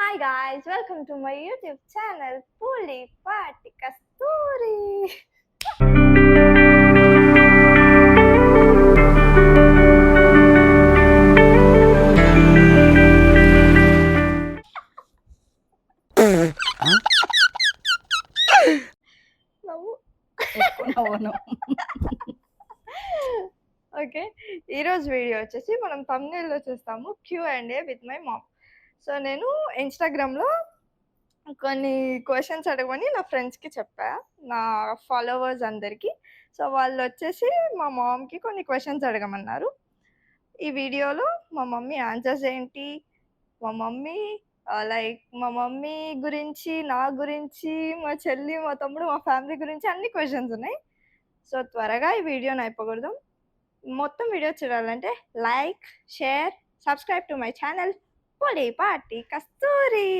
Hi guys, welcome to my YouTube channel Puli Party Kasturi. నవ్వు. ఎక్కువ నవ్వను. Okay, ఈరోజు video వచ్చేసి మనం thumbnail లో చూస్తాము Q&A with my mom. So నేను ఇన్స్టాగ్రామ్లో కొన్ని క్వశ్చన్స్ అడగమని నా ఫ్రెండ్స్కి చెప్పా, నా ఫాలోవర్స్ అందరికీ. సో వాళ్ళు వచ్చేసి మా మామ్కి కొన్ని క్వశ్చన్స్ అడగమన్నారు. ఈ వీడియోలో మా మమ్మీ ఆన్సర్స్ ఏంటి, మా మమ్మీ మా మమ్మీ గురించి, నా గురించి, మా చెల్లి, మా తమ్ముడు, మా ఫ్యామిలీ గురించి అన్ని క్వశ్చన్స్ ఉన్నాయి. సో త్వరగా ఈ వీడియోని అయిపోకూడదు. మొత్తం వీడియో చూడాలంటే like, share, subscribe to my channel పొలి party Kasturi.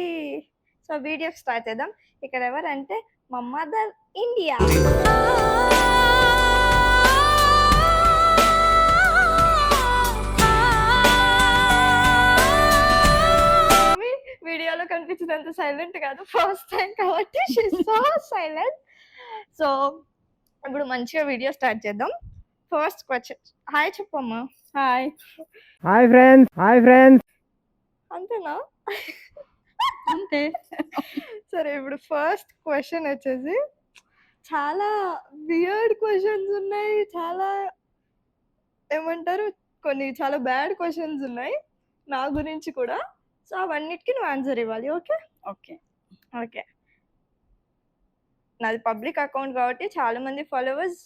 So video start చేద్దాం. ఇక్కడ ఎవరంటే మా మదర్ ఇండియా. వీడియోలో కనిపించినంత సైలెంట్ కాదు, ఫస్ట్ టైం కాబట్టి షీ సో సైలెంట్. సో ఇప్పుడు మంచిగా వీడియో స్టార్ట్ చేద్దాం. First question. హాయ్ చెప్పమ్మా. హాయ్. Hi friends. అంతేనా? అంతే. సరే, ఇప్పుడు ఫస్ట్ క్వశ్చన్ వచ్చేసి చాలా వియర్డ్ క్వశ్చన్స్ ఉన్నాయి, చాలా ఏమంటారు, కొన్ని చాలా బ్యాడ్ క్వశ్చన్స్ ఉన్నాయి నా గురించి కూడా. సో అవన్నిటికీ నువ్వు ఆన్సర్ ఇవ్వాలి. Okay okay. ఓకే. నాది పబ్లిక్ అకౌంట్ కాబట్టి చాలా మంది ఫాలోవర్స్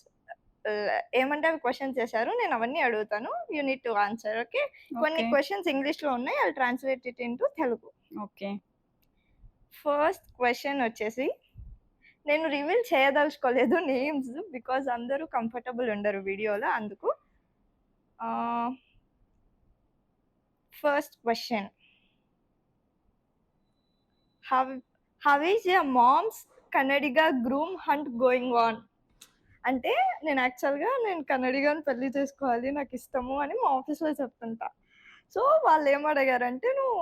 ఏమంటే అవి క్వశ్చన్స్ చేశారు, నేను అవన్నీ అడుగుతాను, you need to answer. Okay. కొన్ని క్వశ్చన్స్ ఇంగ్లీష్లో ఉన్నాయి, I translate it into Telugu. Okay. First question వచ్చేసి, నేను రివీల్ చేయదలుచుకోలేదు నేమ్స్, బికాజ్ అందరూ కంఫర్టబుల్ ఉండరు వీడియోలో, అందుకు. First question, how is your mom's Kannadiga groom hunt going on? అంటే నేను యాక్చువల్గా కన్నడిగాని పెళ్లి చేసుకోవాలి, నాకు ఇష్టము అని మా ఆఫీస్లో చెప్తుంటా. సో వాళ్ళు ఏమడిగారంటే, నువ్వు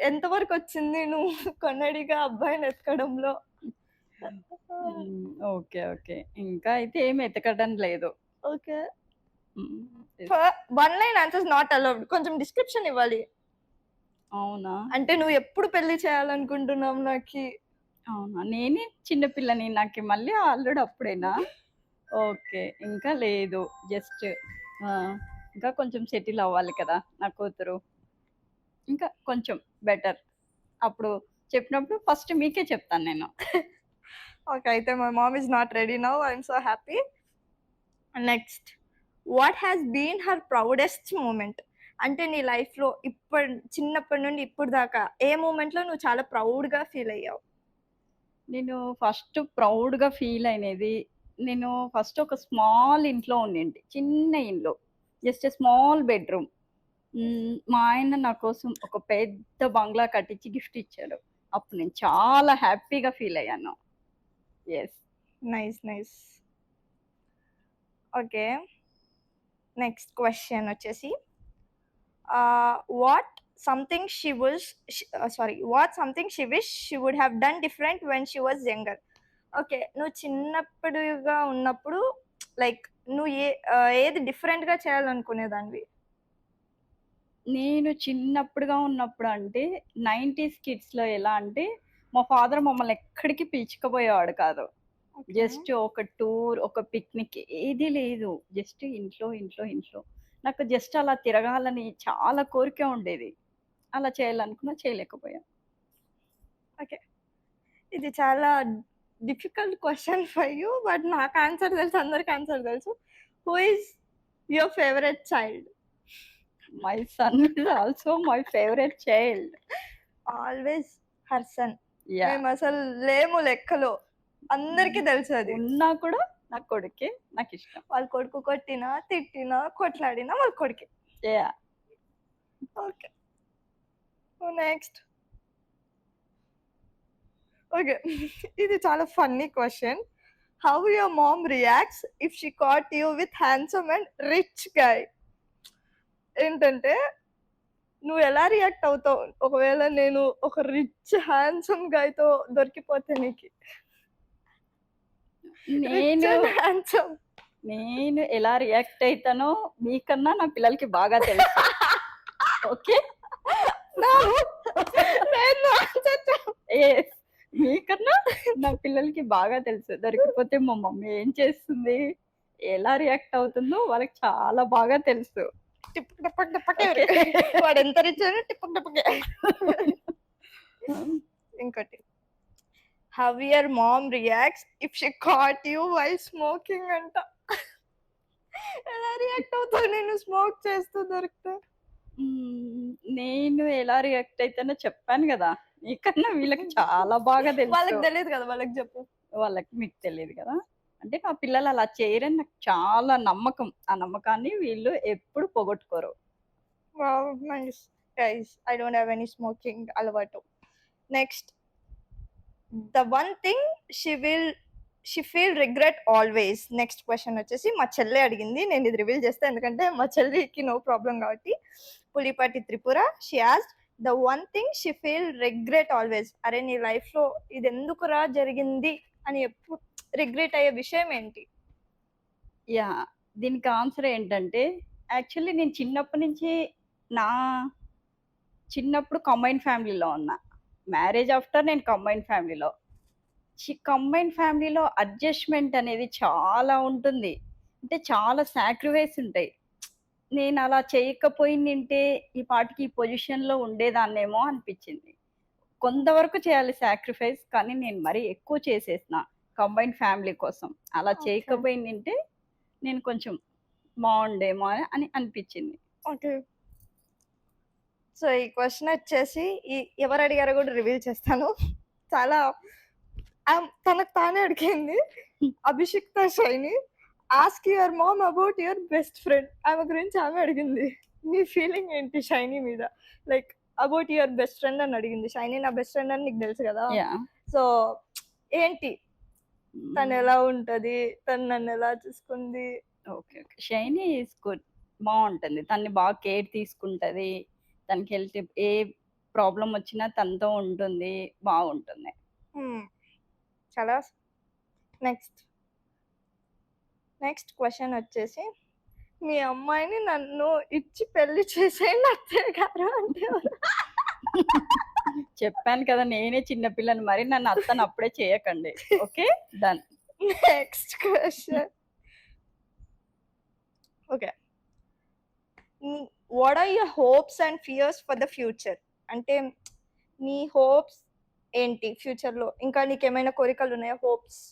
ఎంతవరకు వచ్చింది నువ్వు కన్నడిగా అబ్బాయిని ఎత్తుకడంలో? Okay okay. ఇంకా అయితే ఏమి ఎతకడం లేదు. Okay. 1 line answers not allowed, కొంచెం డిస్క్రిప్షన్ ఇవ్వాలి. అవునా? అంటే నువ్వు ఎప్పుడు పెళ్లి చేయాలనుకుంటున్నావు నాకు? అవునా, నేనే చిన్నపిల్లని, నాకు మళ్ళీ అల్లుడు అప్పుడేనా? ఓకే. ఇంకా లేదు, జస్ట్ ఇంకా కొంచెం సెటిల్ అవ్వాలి కదా నా కూతురు, ఇంకా కొంచెం బెటర్. అప్పుడు చెప్పినప్పుడు ఫస్ట్ మీకే చెప్తాను నేను. ఓకే, అయితే my mom is not ready now, I'm so happy. Next, what has been her proudest moment? అంటే నీ లైఫ్లో చిన్నప్పటి నుండి ఇప్పుడు దాకా ఏ మూమెంట్లో నువ్వు చాలా ప్రౌడ్గా ఫీల్ అయ్యావు? నేను ఫస్ట్ ప్రౌడ్గా ఫీల్ అయినది, నేను ఫస్ట్ ఒక స్మాల్ ఇంట్లో ఉండింది, చిన్న ఇల్లు, జస్ట్ స్మాల్ బెడ్రూమ్. మా ఆయన నా కోసం ఒక పెద్ద బంగ్లా కట్టించి గిఫ్ట్ ఇచ్చాడు. అప్పుడు నేను చాలా హ్యాపీగా ఫీల్ అయ్యాను. Yes. Nice nice. Okay. Next question వచ్చేసి, what something she wish she would have done different when she was younger? Okay, నువ్వు చిన్నప్పుడుగా ఉన్నప్పుడు లైక్ నువ్వు ఏది డిఫరెంట్గా చేయాలనుకునేదానివి? నేను చిన్నప్పుడుగా ఉన్నప్పుడు అంటే 90s కిడ్స్లో ఎలా అంటే, మా ఫాదర్ మమ్మల్ని ఎక్కడికి పిలుచుకుపోయేవాడు కాదు. జస్ట్ ఒక టూర్, ఒక పిక్నిక్ ఏది లేదు, జస్ట్ ఇంట్లో ఇంట్లో ఇంట్లో. నాకు జస్ట్ అలా తిరగాలని చాలా కోరిక ఉండేది, అలా చేయాలనుకున్నా చేయలేకపోయా. ఓకే, ఇది చాలా difficult question for you, but నాకు ఆన్సర్ తెలుసు, అందరికి ఆన్సర్ తెలుసు. Who is your favourite child? My son is also my favourite child. Always her son. మేము అసలు లేము లెక్కలో, అందరికీ తెలుసు అది. ఉన్నా కూడా నా కొడుకే నాకు ఇష్టం. వాళ్ళ కొడుకు కొట్టినా, తిట్టినా, కొట్లాడినా వాళ్ళ కొడుకే. ఓకే. నెక్స్ట్. ఓకే, ఇది చాలా funny question. How your mom reacts if she caught you with handsome and rich guy? ఏంటంటే నువ్వు ఎలా రియాక్ట్ అవుతావు ఒకవేళ నేను ఒక రిచ్ హ్యాండ్సమ్ గైతో దొరికిపోతే నీకు? రిచ్ నేను అండ్ హ్యాండ్సమ్. నేను ఎలా రియాక్ట్ అవుతానో మీకన్నా నా పిల్లలకి బాగా తెలుసు. ఓకే, మీకన్నా నా పిల్లలకి బాగా తెలుసు. దొరికిపోతే మా మమ్మీ ఏం చేస్తుంది, ఎలా రియాక్ట్ అవుతుందో వాళ్ళకి చాలా బాగా తెలుసు. టిప్పక్ టపక్ టపకే. వాడు ఎంత రిచ్ అని టిప్పక్ టపకే. ఇంకోటి, how your mom reacts if she caught you while smoking అంట. ఎలా రియాక్ట్ అవుతావు నేను స్మోక్ చేస్తూ దొరికితే? నేను ఎలా రియాక్ట్ అయితేనో చెప్పాను కదా, మీకన్నా వీళ్ళకి చాలా బాగా వాళ్ళకి తెలుసు. తెలియదు కదా, వాళ్ళకి చెప్పు. వాళ్ళకి మీకు తెలియదు కదా. అంటే మా పిల్లలు అలా చేయరని నాకు చాలా నమ్మకం. ఆ నమ్మకాన్ని వీళ్ళు ఎప్పుడు పోగొట్టుకోరు. Wow, nice. Guys, I don't have any smoking అలవాటు. Next, the one thing she feel regret always. Next question వచ్చేసి మా చెల్లి అడిగింది. నేను ఇది రివీల్ చేస్తా ఎందుకంటే మా చెల్లికి నో ప్రాబ్లం కాబట్టి. Pulipati Tripura, she asked the one thing she feel regret always. అరే నీ లైఫ్లో ఇది ఎందుకురా జరిగింది అని ఎప్పుడు రిగ్రెట్ అయ్యే విషయం ఏంటి? యా, దీనికి ఆన్సర్ ఏంటంటే, యాక్చువల్లీ నేను చిన్నప్పటి నుంచి నా చిన్నప్పుడు కంబైన్ ఫ్యామిలీలో ఉన్నా. మ్యారేజ్ ఆఫ్టర్ నేను కంబైన్ ఫ్యామిలీలో. కంబైన్ ఫ్యామిలీలో అడ్జస్ట్మెంట్ అనేది చాలా ఉంటుంది. అంటే చాలా సాక్రిఫైస్ ఉంటాయి. నేను అలా చేయకపోయిందంటే ఈ పాటికి ఈ పొజిషన్లో ఉండేదాన్నేమో అనిపించింది. కొంతవరకు చేయాలి సాక్రిఫైస్, కానీ నేను మరీ ఎక్కువ చేసేసిన కంబైన్ ఫ్యామిలీ కోసం. అలా Okay. చేయకపోయిందంటే నేను కొంచెం బాగుండేమో అని అనిపించింది. ఓకే, సో ఈ క్వశ్చన్ వచ్చేసి ఎవరు అడిగారో కూడా రివీల్ చేస్తాను. చాలా తనకు తానే అడిగింది. Abhishikta Shaini, ask your mom about your best friend. ఆమె గురించి ఆమె అడిగింది. నీ ఫీలింగ్ ఏంటి షైని మీద? Like about your best friend అని అడిగింది. షైని నా బెస్ట్ ఫ్రెండ్ అని నీకు తెలుసు కదా. యా, సో ఏంటి, తను ఎలా ఉంటది, తను నన్ను ఎలా చూసుకుంది? Okay okay. Shiny is good, బాగుంటుంది. తన్ని బాగా కేర్ తీసుకుంటది. తనకి హెల్త్ ఏ ప్రాబ్లం వచ్చినా తనతో ఉంటుంది, బాగుంటుంది. చాలా. నెక్స్ట్ క్వశ్చన్ వచ్చేసి, మీ అమ్మాయిని నన్ను ఇచ్చి పెళ్లి చేసేయండి అత్తయ్య గారు అంటే ఎవరు? చెప్పాను కదా, నేనే చిన్నపిల్లని, మరి నన్ను అత్తను అప్పుడే చేయకండి. Okay, done. Next question, okay, what are your hopes and fears for the future? అంటే నీ హోప్స్ ఏంటి ఫ్యూచర్లో? ఇంకా నీకేమైనా కోరికలు ఉన్నాయా, హోప్స్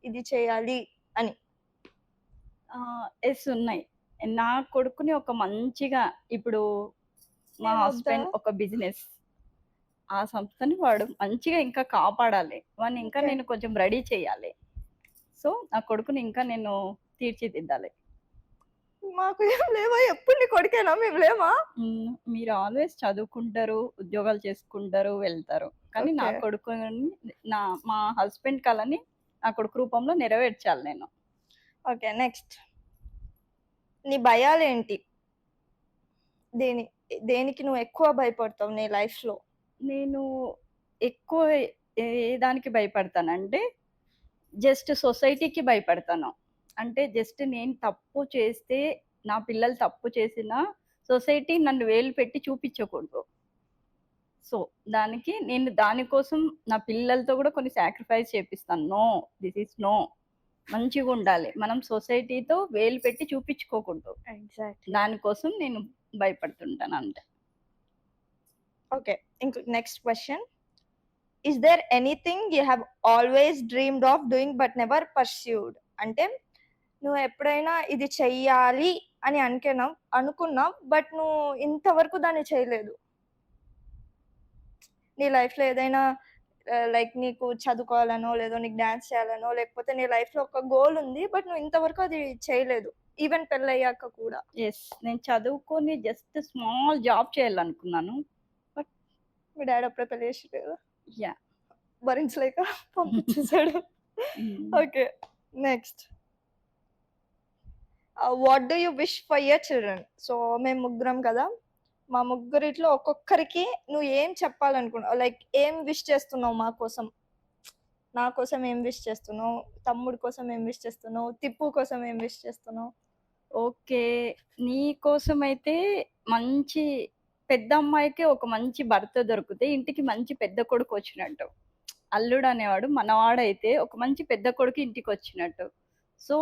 ఇది చేయాలి అని? ఎస్ ఉన్నాయి. నా కొడుకుని ఒక మంచిగా, ఇప్పుడు మా ఏమొద్దా? హస్బెండ్ ఒక బిజినెస్, ఆ సంస్థని వాడు మంచిగా ఇంకా కాపాడాలి. వాడిని ఇంకా Okay. నేను కొంచెం రెడీ చేయాలి. సో నా కొడుకుని ఇంకా నేను తీర్చిదిద్దాలి. మాకు ఏం లేవా? ఎప్పుడు నీ కొడుకేనా, మేము లేమా? మీరు ఆల్వేస్ చదువుకుంటారు, ఉద్యోగాలు చేసుకుంటారు, వెళ్తారు. కానీ నా Okay. కొడుకుని, మా హస్బెండ్ కలని నా కొడుకు రూపంలో నెరవేర్చాలి నేను. ఓకే, నెక్స్ట్, నీ భయాలు ఏంటి? దేనికి నువ్వు ఎక్కువ భయపడతావు నీ లైఫ్లో? నేను ఎక్కువ ఏ దానికి భయపడతానంటే, జస్ట్ సొసైటీకి భయపడతాను. అంటే జస్ట్ నేను తప్పు చేస్తే, నా పిల్లలు తప్పు చేసినా సొసైటీ నన్ను వేలు పెట్టి చూపించకూడదు. సో దానికి నేను దానికోసం నా పిల్లలతో కూడా కొన్ని సాక్రిఫైస్ చేపిస్తాను. నో, దిస్ ఈస్ నో, మంచిగా ఉండాలి, మనం సొసైటీతో వేలు పెట్టి చూపించుకోకూడదు. ఎగ్జాక్ట్లీ. దానికోసం నేను భయపడుతుంటాను అంతే. ఓకే, ఇంకో next question, is there anything you have always dreamed of doing but never pursued? అంటే నువ్వు ఎప్పుడైనా ఇది చెయ్యాలి అని అనుకున్నావు బట్ నువ్వు ఇంతవరకు దాన్ని చేయలేదు. నీ లైఫ్లో ఏదైనా లైక్ నీకు చదువుకోవాలనో, లేదో నీకు డాన్స్ చేయాలనో, లేకపోతే నీ లైఫ్లో ఒక గోల్ ఉంది బట్ నువ్వు ఇంతవరకు అది చేయలేదు, ఈవెన్ పెళ్ళయ్యాక కూడా. ఎస్, నేను చదువుకొని జస్ట్ స్మాల్ జాబ్ చేయాలనుకున్నాను. మీ డాడీ అప్పుడే పెళ్లి చేసి యా, భరించలేక పంపించేశాడు. Okay, next, what do you wish for your children? So మేము ముగ్గురం కదా, మా ముగ్గురిట్లో ఒక్కొక్కరికి నువ్వు ఏం చెప్పాలనుకున్నావు? లైక్ ఏం విష్ చేస్తున్నావు మా కోసం? నా కోసం ఏం విష్ చేస్తున్నావు? తమ్ముడు కోసం ఏం విష్ చేస్తున్నావు? తిప్పు కోసం ఏం విష్ చేస్తున్నావు? ఓకే. నీ కోసమైతే మంచి పెద్ద అమ్మాయికి ఒక మంచి భర్త దొరికితే ఇంటికి మంచి పెద్ద కొడుకు వచ్చినట్టు. అల్లుడు అనేవాడు మనవాడైతే ఒక మంచి పెద్ద కొడుకు ఇంటికి వచ్చినట్టు. సో,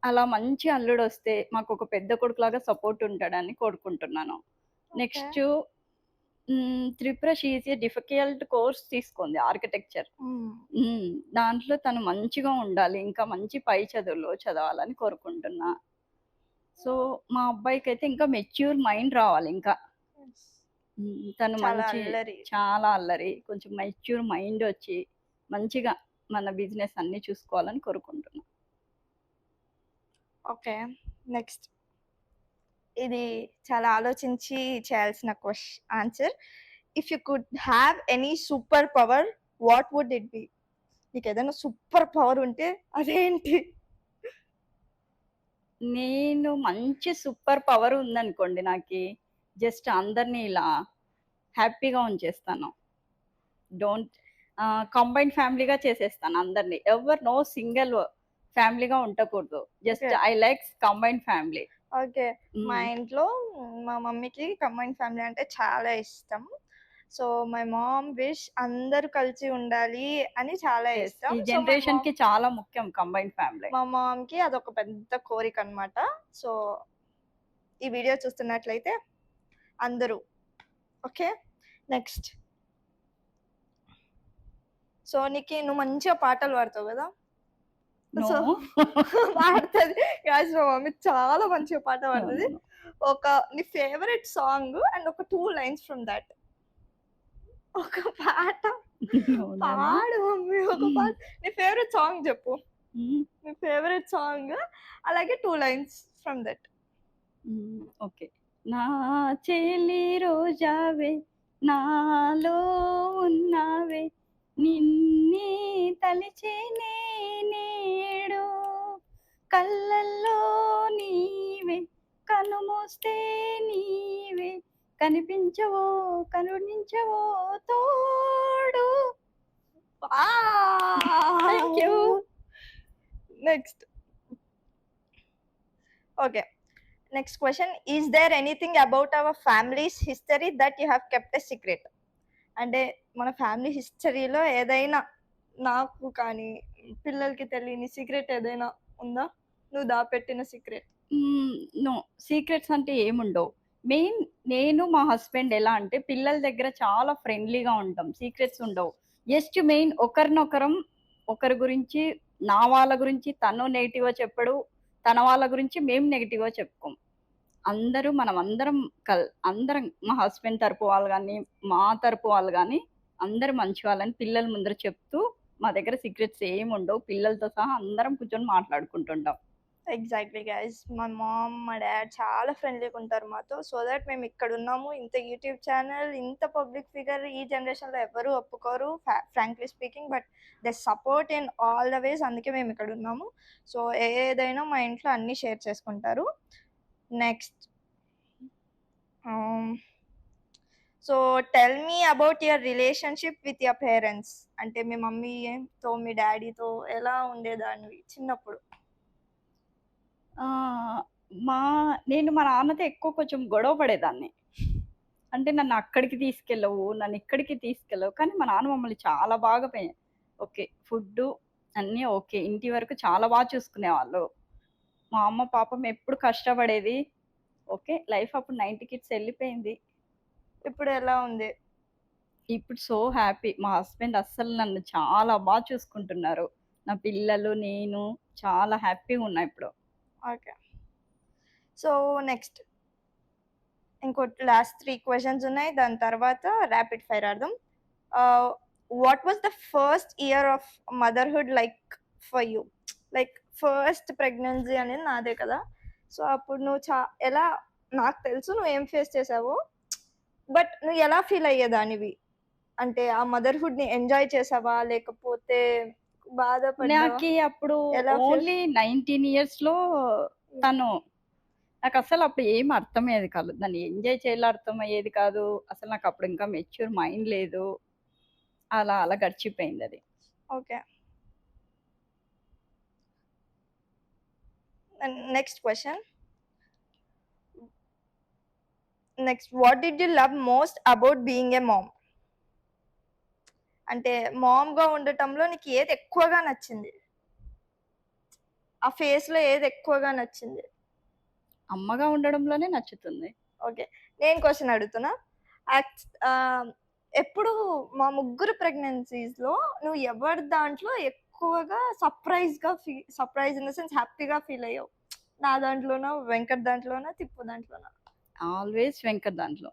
అలా మంచి అల్లుడొస్తే మాకొక పెద్ద కొడుకులాగా సపోర్ట్ ఉంటాడని కోరుకుంటున్నాను. Okay. Next Tripura she is a difficult course తీసుకుంది ఆర్కిటెక్చర్. దాంట్లో తను మంచిగా ఉండాలి. ఇంకా మంచి పై చదువుల్లో చదవాలని కోరుకుంటున్నా. సో, మా అబ్బాయికైతే ఇంకా మెచ్యూర్ మైండ్ రావాలి ఇంకా. తను చాలా మంచి అల్లరి. చాలా అల్లరి. కొంచెం మెచ్యూర్ మైండ్ వచ్చి మంచిగా మన బిజినెస్ అన్నీ చూసుకోవాలని కోరుకుంటున్నా. ఓకే. నెక్స్ట్. ఇది చాలా ఆలోచించి చేయాల్సిన answer. If you could have any super power what would it be? నీకేదైనా సూపర్ పవర్ ఉంటే అదేంటి? నేను మంచి సూపర్ పవర్ ఉందనుకోండి నాకి, జస్ట్ అందరిని ఇలా హ్యాపీగా ఉంచేస్తాను. డోంట్ కంబైన్డ్ ఫ్యామిలీగా చేసేస్తాను అందరిని. నో సింగిల్ ఫ్యామిలీగా ఉండకూడదు. Just okay. I likes combined family. Okay. మా ఇంట్లో మా మమ్మీకి కంబైన్డ్ ఫ్యామిలీ అంటే చాలా ఇష్టం. సో, మై మామ్ విష్ అందరూ కలిసి ఉండాలి అని చాలా ఇష్టం. ఈ సో, జనరేషన్ కి చాలా ముఖ్యం కంబైన్డ్ ఫ్యామిలీ. మా మామ్‌కి అదొక పెద్ద కోరికనమాట. సో, ఈ వీడియో చూస్తున్నట్లయితే అందరూ ఓకే. నెక్స్ట్. సో, నువ్వు మంచిగా పాటలు పాడతావు గదా! నో. సో, పాడుతది. గాయ్స్ మా మమ్మీ చాలా మంచిగా పాట పాడుతది. ఒక నీ ఫేవరెట్ సాంగ్ అండ్ ఒక 2 లైన్స్ ఫ్రమ్ థట్. ఒక పాట పాడు మమ్మీ. ఒక పాట. నీ ఫేవరెట్ సాంగ్ చెప్పు. నీ ఫేవరెట్ సాంగ్ అలాగే 2 లైన్స్ ఫ్రమ్ దట్. ఓకే. నా చెలి రోజావే నాలో ఉన్నావే నిన్నే తలిచేనే నేడు కళ్ళల్లో నీవే కనుమూస్తే నీవే కనిపించవో కరుణించవో తోడు. Thank you. Next. Okay. Next question. Is there anything about our family's history that you have kept a secret? అంటే మన ఫ్యామిలీ హిస్టరీలో ఏదైనా నాకు కానీ పిల్లలకి తెలియని సీక్రెట్ ఏదైనా ఉందా? నువ్వు దాపెట్టిన సీక్రెట్? నో, సీక్రెట్స్ అంటే ఏముండవు. మెయిన్ నేను మా హస్బెండ్ ఎలా అంటే పిల్లల దగ్గర చాలా ఫ్రెండ్లీగా ఉంటాం. సీక్రెట్స్ ఉండవు. జస్ట్ మెయిన్ ఒకరినొకరం ఒకరి గురించి నా వాళ్ళ గురించి తను నెగిటివ్గా చెప్పడు, తన వాళ్ళ గురించి మేము నెగిటివ్గా చెప్పుకోం. మనం అందరం అందరం మా హస్బెండ్ తరపు వాళ్ళు కానీ మా తరపు వాళ్ళు కానీ అందరూ మంచి వాళ్ళని పిల్లల ముందర చెప్తూ మా దగ్గర సీక్రెట్స్ ఏమి ఉండవు. పిల్లలతో సహా అందరం కూర్చొని మాట్లాడుకుంటుంటాం. Exactly guys. మా మామ్ మా డాడ్ చాలా ఫ్రెండ్లీగా ఉంటారు మాతో. సో దట్ మేము ఇక్కడ ఉన్నాము. ఇంత యూట్యూబ్ ఛానల్ ఇంత పబ్లిక్ ఫిగర్ ఈ జనరేషన్లో ఎవరు ఒప్పుకోరు frankly speaking. But the support in all the ways. అందుకే మేము ఇక్కడ ఉన్నాము. సో ఏదైనా మా ఇంట్లో అన్నీ షేర్ చేసుకుంటారు. Next. So tell me about your relationship with your parents. అంటే మీ మమ్మీతో మీ డాడీతో ఎలా ఉండేదానివి చిన్నప్పుడు? నేను మా నాన్నతో ఎక్కువ కొంచెం గొడవ పడేదాన్ని. అంటే నన్ను అక్కడికి తీసుకెళ్ళవు, నన్ను ఇక్కడికి తీసుకెళ్ళవు. కానీ మా నాన్న మమ్మల్ని చాలా బాగా ఓకే ఫుడ్డు అన్నీ ఓకే. ఇంటి వరకు చాలా బాగా చూసుకునేవాళ్ళు. మా అమ్మ పాపం ఎప్పుడు కష్టపడేది. ఓకే లైఫ్ అప్పుడు 90 కిడ్స్ వెళ్ళిపోయింది. ఇప్పుడు ఎలా ఉంది? ఇప్పుడు సో హ్యాపీ. మా హస్బెండ్ అస్సలు నన్ను చాలా బాగా చూసుకుంటున్నారు. నా పిల్లలు నేను చాలా హ్యాపీగా ఉన్నా ఇప్పుడు. ఓకే. సో నెక్స్ట్ ఇంకో లాస్ట్ 3 క్వశ్చన్స్ ఉన్నాయి. దాని తర్వాత ర్యాపిడ్ ఫైర్ ఆడదాం. What was the first year of motherhood like for you? Like first pregnancy అనేది నాదే కదా. సో అప్పుడు నువ్వు ఎలా, నాకు తెలుసు నువ్వు ఏం ఫేస్ చేసావో, బట్ నువ్వు ఎలా ఫీల్ అయ్యేదానివి? అంటే ఆ మదర్హుడ్ ని ఎంజాయ్ చేసావా లేకపోతే బాధపడ్డావా? నాకు అప్పుడు ఎలా ఓన్లీ 19 ఇయర్స్ లో తను నాకు అసలు అప్పుడు ఏం అర్థమయ్యేది కాదు. దాన్ని ఎంజాయ్ చేయాలో అర్థమయ్యేది కాదు. అసలు నాకు అప్పుడు ఇంకా మెచ్యూర్ మైండ్ లేదు. అలా అలా గడిచిపోయిందది. Okay. Next question. Next, what did you love most about being a mom? అంటే మామ్‌గా ఉండటంలో నీకు ఏది ఎక్కువగా నచ్చింది? ఆ ఫేస్‌లో ఏది ఎక్కువగా నచ్చింది? అమ్మగా ఉండడంలోనే నచ్చుతుంది. ఓకే. నేను క్వెషన్ అడుగుతున్నా. ఎప్పుడు మా ముగ్గురు ప్రెగ్నెన్సీస్‌లో నువ్వు ఎవరి దాంట్లో ఎక్కువగా సర్ప్రైజ్ ఇన్ ద సెన్స్ హ్యాపీగా ఫీల్ అయ్యావు? నా దాంట్లోనా? వెంకట్ దాంట్లోనా? తిప్పు దాంట్లోనా? ఆల్వేస్ వెంకట్ దాంట్లో.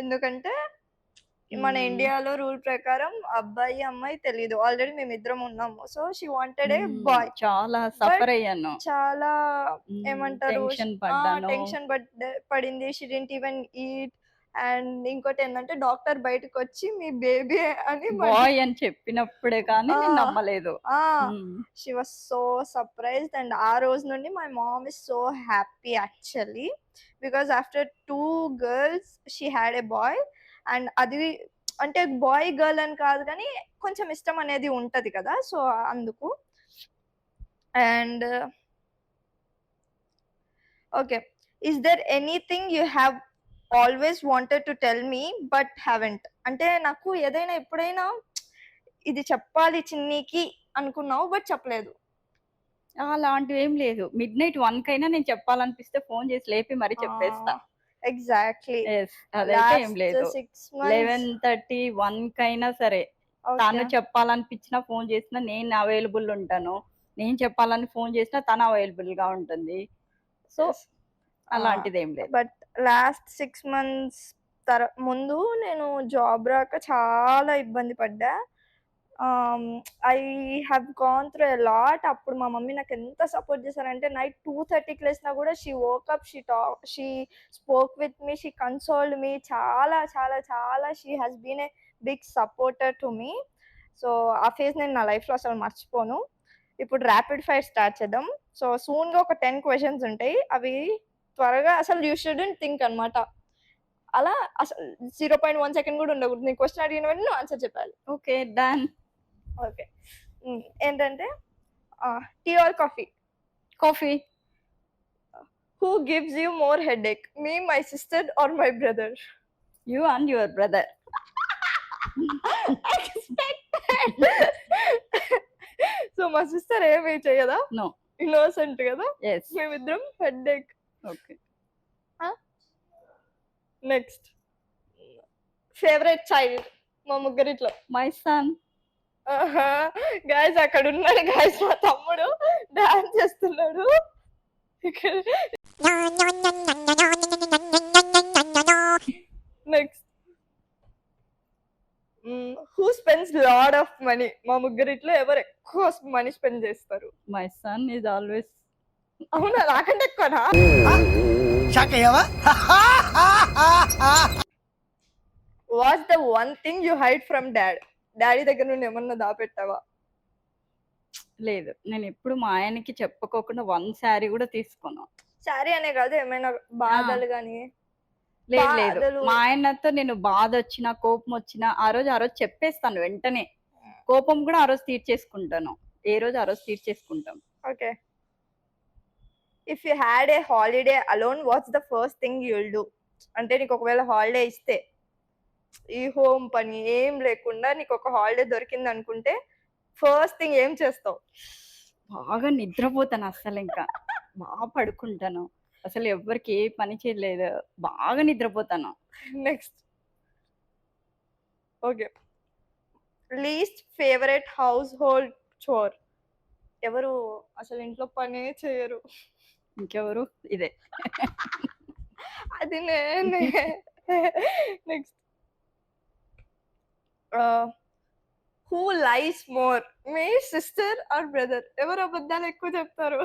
ఎందుకంటే మన ఇండియాలో రూల్ ప్రకారం అబ్బాయి, అమ్మాయి తెలీదు. ఆల్రెడీ మేమిద్దరం ఉన్నాము. So, she wanted a boy. చాలా సఫర్ అయ్యాను. చాలా ఏమంటారు? టెన్షన్ పడ్డాను. టెన్షన్ పడింది. She didn't even eat. And ఇంకోటేందంటే డాక్టర్ బయటకొచ్చి మీ బేబీ అని బాయ్ అని చెప్పినప్పుడే కానీ నేను నమ్మలేదు. She was so surprised. And ఆ రోజు నుండి my mom is so happy actually. Because after 2 girls she had a boy. And అది అంటే బాయ్ గర్ల్ అని కాదు కానీ కొంచెం ఇష్టం అనేది ఉంటది కదా, సో అందుకు. And okay, is there anything you have always wanted to tell me but haven't? అంటే నాకు ఏదైనా ఎప్పుడైనా ఇది చెప్పాలి చిన్నీకి అనుకున్నావు బట్ చెప్పలేదు. అలాంటివి ఏం లేదు. మిడ్‌నైట్ 1 కైనా నేను చెప్పాలనిపిస్తే ఫోన్ చేసి లేపి మరీ చెప్పేస్తా. ఎగ్జాక్ట్లీ. అదైతే ఏం లేదు. 6 months 11:30, 1 కైనా సరే తను చెప్పాలనిపించినా ఫోన్ చేసినా నేను అవైలబుల్ ఉంటాను. నేను చెప్పాలని ఫోన్ చేసినా తను అవైలబుల్ గా ఉంటుంది. సో అలాంటిది ఏం లేదు. బట్ లాస్ట్ 6 months ముందు నేను జాబ్ రాక చాలా ఇబ్బంది పడ్డా. I have gone through a lot. అప్పుడు మా మమ్మీ నాకు ఎంత సపోర్ట్ చేశారంటే నైట్ 2:30కి లేసినా కూడా she woke up, she spoke with me, she consoled me. చాలా చాలా చాలా she has been a big supporter to me. So ఆ ఫేజ్ నేను నా లైఫ్లో అసలు మర్చిపోను. ఇప్పుడు ర్యాపిడ్ ఫైర్ స్టార్ట్ చేద్దాం. సో సూన్గా ఒక 10 క్వశ్చన్స్ ఉంటాయి. అవి త్వరగా అసలు యూ షుడెంట్ థింక్ అనమాట. అలా అసలు 0.1 సెకండ్ కూడా ఉండకూడదు. నీ క్వశ్చన్ అడిగిన వెంటనే నువ్వు ఆన్సర్ చెప్పాలి. Okay, done. ఓకే, ఏంటంటే tea or coffee? Coffee. Who gives you more headache, me, my sister or my brother? You and your brother. So మా సిస్టర్ ఏమీ చేయదా? నో. ఇన్నోసెంట్ కదా? yes. మేమిద్దరం headache. Okay. Next, favourite child మా ముగ్గురిట్లో? My son. Guys అక్కడ ఉన్నాడు guys, మా తమ్ముడు డాన్స్ చేస్తున్నాడు. Next, who spends lot of money? మా ముగ్గురిట్లో ఎవరు ఎక్కువ మనీ స్పెండ్ చేస్తారు? My son is always. అవునా? నాకంటే ఎక్కువనా? What's the one thing you hide from dad? Daddy దగ్గర నుండి ఏమన్నా దాపెట్టావా? లేదు, నేను ఎప్పుడు మా ఆయనకి చెప్పుకోకుండా 1 శారీ కూడా తీసుకోను. శారీ అనే కాదు, ఏమైనా బాధలు కానీ? లేదు లేదు, మా ఆయనతో నేను బాధ వచ్చినా కోపం వచ్చినా ఆ రోజు చెప్పేస్తాను వెంటనే. కోపం కూడా ఆ రోజు తీర్చేసుకుంటాను. ఏ రోజు ఆ రోజు తీర్చేసుకుంటాం. Okay, if you had a holiday alone, what's the first thing you will do? అంటే నీకు ఒకవేళ హాలిడే ఇస్తే, ఈ హోమ్ పని ఏం లేకుండా నీకు ఒక హాలిడే దొరికింది అనుకుంటే ఫస్ట్ థింగ్ ఏం చేస్తావు? బాగా నిద్రపోతాను. అసలు ఇంకా బాగా పడుకుంటాను. అసలు ఎవరికి ఏ పని చేయలేదు, బాగా నిద్రపోతాను. Next, okay, least favourite household chore? ఎవరు అసలు ఇంట్లో పనే చేయరు? ఇంకెవరు? ఇదే. అది నేనే. నెక్స్ట్, హూ లైస్ మోర్, మీ సిస్టర్ ఆర్ బ్రదర్? ఎవరు అబద్ధాలు ఎక్కువ చెప్తారు?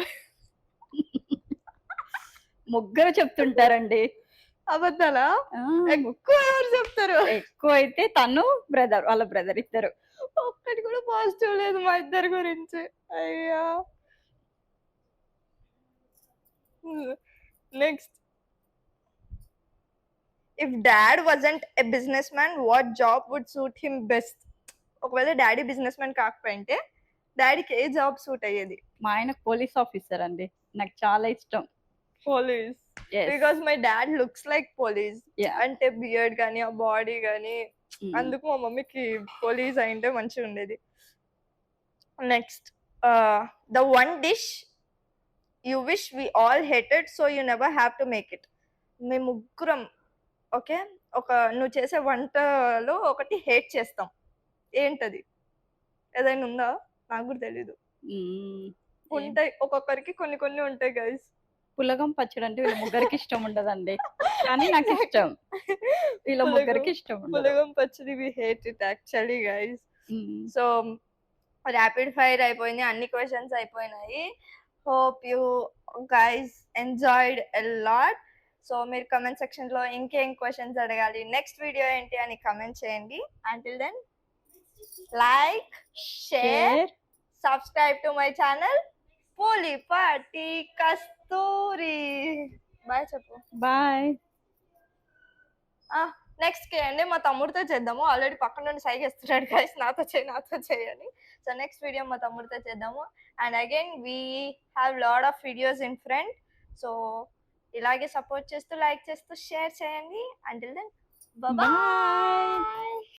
ముగ్గురు చెప్తుంటారండి అబద్ధాలా? ఎక్కువ ఎవరు చెప్తారు? ఎక్కువ అయితే తను, బ్రదర్, వాళ్ళ బ్రదర్ ఇద్దరు. ఒక్కటి కూడా పాజిటివ్ లేదు మా ఇద్దరి గురించి. అయ్యా. Next, if dad wasn't a business man what job would suit him best? ఒకవేళ డాడీ బిజినెస్ మ్యాన్ కాకపోయింటే డాడీకి ఏ జాబ్ సూట్ అయ్యేది? మా ఆయన పోలీస్ ఆఫీసర్ అండి, నాకు చాలా ఇష్టం. Police. Yes. Because my dad looks like police. Yeah. అంటే బియర్డ్ కానీ ఆ బాడీ కానీ Mm. అందుకు మా మమ్మీకి పోలీస్ అయింటే మంచిగా ఉండేది. Next, the one dish you wish we all hated so you never have to make it. మేము ముగ్గురం ఓకే నువ్వు చేసే వంటలో ఒకటి హేట్ చేస్తాం, ఏంటది? ఏదైనా ఉందా? నాకు కూడా తెలీదు. Mm. ఉంటాయి, ఒక్కొక్కరికి కొన్ని కొన్ని ఉంటాయి గైస్. పులగం పచ్చడి అంటే వీళ్ళ ముగ్గురికి ఇష్టం ఉండదండి, కానీ నాకు ఇష్టం. వీళ్ళ ముగ్గురికి ఇష్టం ఉండదు. పులగం పచ్చడి వి హేట్ ఇట్ actually guys. Mm. So rapid fire అయిపోయింది, అన్ని క్వశ్చన్స్ అయిపోయినాయి. Hope you guys enjoyed a lot. So మీరు కమెంట్ సెక్షన్ లో ఇంకేం క్వశ్చన్స్ అడగాలి, నెక్స్ట్ వీడియో ఏంటి అని కమెంట్ చేయండి. Until then like, share, Share. Subscribe to my channel Pulipati Kasturi. Bye చెప్పు. Bye. నెక్స్ట్ కి అండి మా తమ్ముడితో చేద్దాము, ఆల్రెడీ పక్కన నుండి సైగ్ చేస్తున్నాడు గైస్, నాతో చేయని. సో నెక్స్ట్ వీడియో మా తమ్ముడితో చేద్దాము. And again we have lot of videos in front. So ఇలాగే సపోర్ట్ చేస్తూ, లైక్ చేస్తూ, షేర్ చేయండి. Until then Bye.